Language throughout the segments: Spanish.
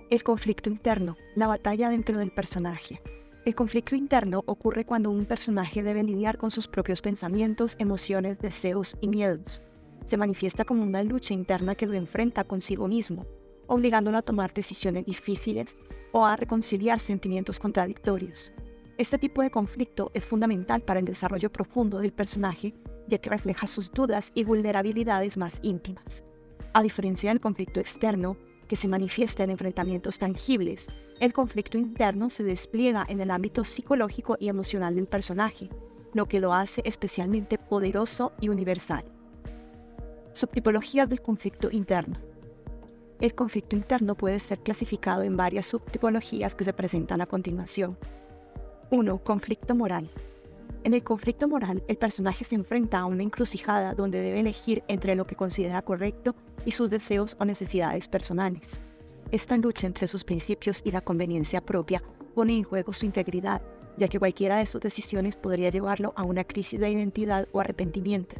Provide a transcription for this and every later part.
El conflicto interno, la batalla dentro del personaje. El conflicto interno ocurre cuando un personaje debe lidiar con sus propios pensamientos, emociones, deseos y miedos. Se manifiesta como una lucha interna que lo enfrenta consigo mismo, obligándolo a tomar decisiones difíciles o a reconciliar sentimientos contradictorios. Este tipo de conflicto es fundamental para el desarrollo profundo del personaje, ya que refleja sus dudas y vulnerabilidades más íntimas. A diferencia del conflicto externo, que se manifiesta en enfrentamientos tangibles, el conflicto interno se despliega en el ámbito psicológico y emocional del personaje, lo que lo hace especialmente poderoso y universal. Subtipologías del conflicto interno. El conflicto interno puede ser clasificado en varias subtipologías que se presentan a continuación. 1. Conflicto moral. En el conflicto moral, el personaje se enfrenta a una encrucijada donde debe elegir entre lo que considera correcto y sus deseos o necesidades personales. Esta lucha entre sus principios y la conveniencia propia pone en juego su integridad, ya que cualquiera de sus decisiones podría llevarlo a una crisis de identidad o arrepentimiento.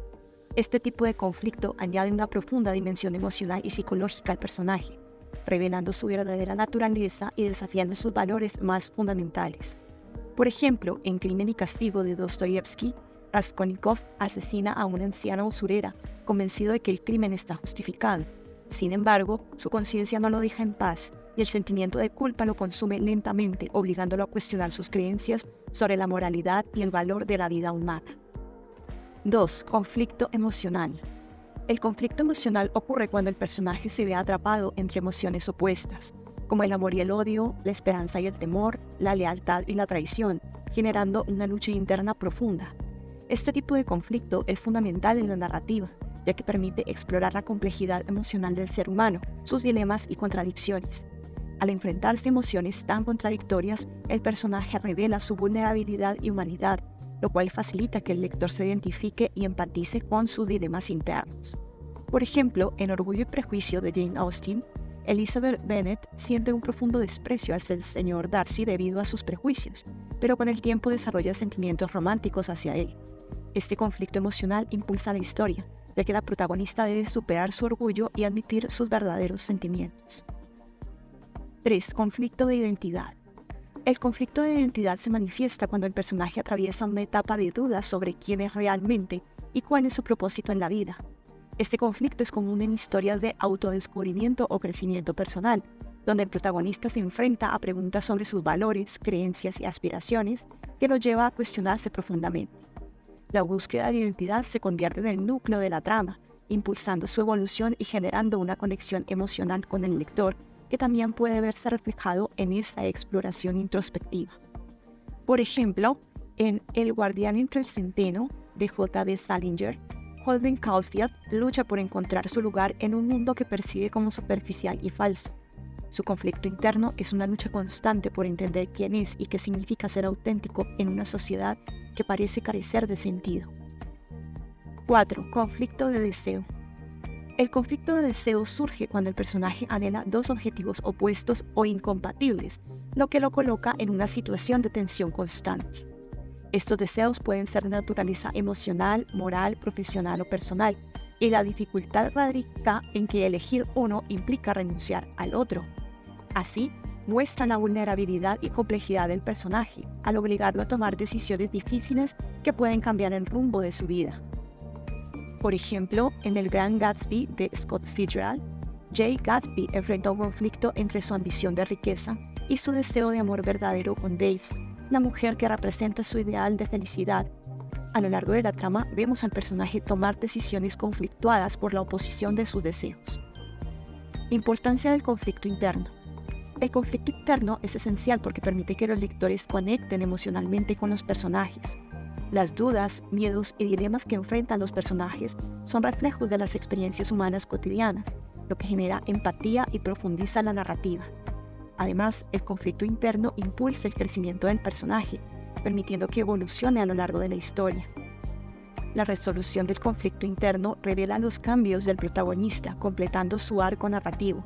Este tipo de conflicto añade una profunda dimensión emocional y psicológica al personaje, revelando su verdadera naturaleza y desafiando sus valores más fundamentales. Por ejemplo, en Crimen y Castigo de Dostoyevsky, Raskolnikov asesina a una anciana usurera, convencido de que el crimen está justificado. Sin embargo, su conciencia no lo deja en paz y el sentimiento de culpa lo consume lentamente, obligándolo a cuestionar sus creencias sobre la moralidad y el valor de la vida humana. 2. Conflicto emocional. El conflicto emocional ocurre cuando el personaje se ve atrapado entre emociones opuestas, como el amor y el odio, la esperanza y el temor, la lealtad y la traición, generando una lucha interna profunda. Este tipo de conflicto es fundamental en la narrativa, ya que permite explorar la complejidad emocional del ser humano, sus dilemas y contradicciones. Al enfrentarse a emociones tan contradictorias, el personaje revela su vulnerabilidad y humanidad, lo cual facilita que el lector se identifique y empatice con sus dilemas internos. Por ejemplo, en Orgullo y Prejuicio de Jane Austen, Elizabeth Bennet siente un profundo desprecio hacia el señor Darcy debido a sus prejuicios, pero con el tiempo desarrolla sentimientos románticos hacia él. Este conflicto emocional impulsa la historia, ya que la protagonista debe superar su orgullo y admitir sus verdaderos sentimientos. 3. Conflicto de identidad. El conflicto de identidad se manifiesta cuando el personaje atraviesa una etapa de dudas sobre quién es realmente y cuál es su propósito en la vida. Este conflicto es común en historias de autodescubrimiento o crecimiento personal, donde el protagonista se enfrenta a preguntas sobre sus valores, creencias y aspiraciones que lo lleva a cuestionarse profundamente. La búsqueda de identidad se convierte en el núcleo de la trama, impulsando su evolución y generando una conexión emocional con el lector, que también puede verse reflejado en esa exploración introspectiva. Por ejemplo, en El guardián entre el centeno, de J.D. Salinger, Holden Caulfield lucha por encontrar su lugar en un mundo que percibe como superficial y falso. Su conflicto interno es una lucha constante por entender quién es y qué significa ser auténtico en una sociedad que parece carecer de sentido. 4. Conflicto de deseo. El conflicto de deseo surge cuando el personaje anhela dos objetivos opuestos o incompatibles, lo que lo coloca en una situación de tensión constante. Estos deseos pueden ser de naturaleza emocional, moral, profesional o personal, y la dificultad radica en que elegir uno implica renunciar al otro. Así, muestra la vulnerabilidad y complejidad del personaje, al obligarlo a tomar decisiones difíciles que pueden cambiar el rumbo de su vida. Por ejemplo, en El Gran Gatsby de Scott Fitzgerald, Jay Gatsby enfrenta un conflicto entre su ambición de riqueza y su deseo de amor verdadero con Daisy, la mujer que representa su ideal de felicidad. A lo largo de la trama vemos al personaje tomar decisiones conflictuadas por la oposición de sus deseos. Importancia del conflicto interno. El conflicto interno es esencial porque permite que los lectores conecten emocionalmente con los personajes. Las dudas, miedos y dilemas que enfrentan los personajes son reflejos de las experiencias humanas cotidianas, lo que genera empatía y profundiza la narrativa. Además, el conflicto interno impulsa el crecimiento del personaje, permitiendo que evolucione a lo largo de la historia. La resolución del conflicto interno revela los cambios del protagonista, completando su arco narrativo.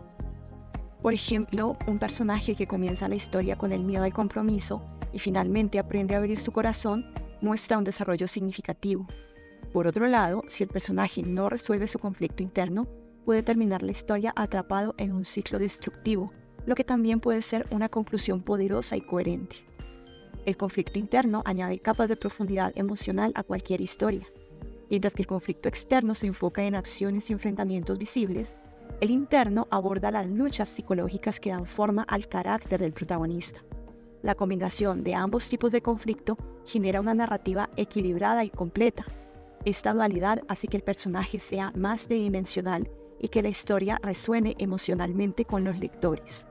Por ejemplo, un personaje que comienza la historia con el miedo al compromiso y finalmente aprende a abrir su corazón, muestra un desarrollo significativo. Por otro lado, si el personaje no resuelve su conflicto interno, puede terminar la historia atrapado en un ciclo destructivo, lo que también puede ser una conclusión poderosa y coherente. El conflicto interno añade capas de profundidad emocional a cualquier historia, mientras que el conflicto externo se enfoca en acciones y enfrentamientos visibles. El interno aborda las luchas psicológicas que dan forma al carácter del protagonista. La combinación de ambos tipos de conflicto genera una narrativa equilibrada y completa. Esta dualidad hace que el personaje sea más tridimensional y que la historia resuene emocionalmente con los lectores.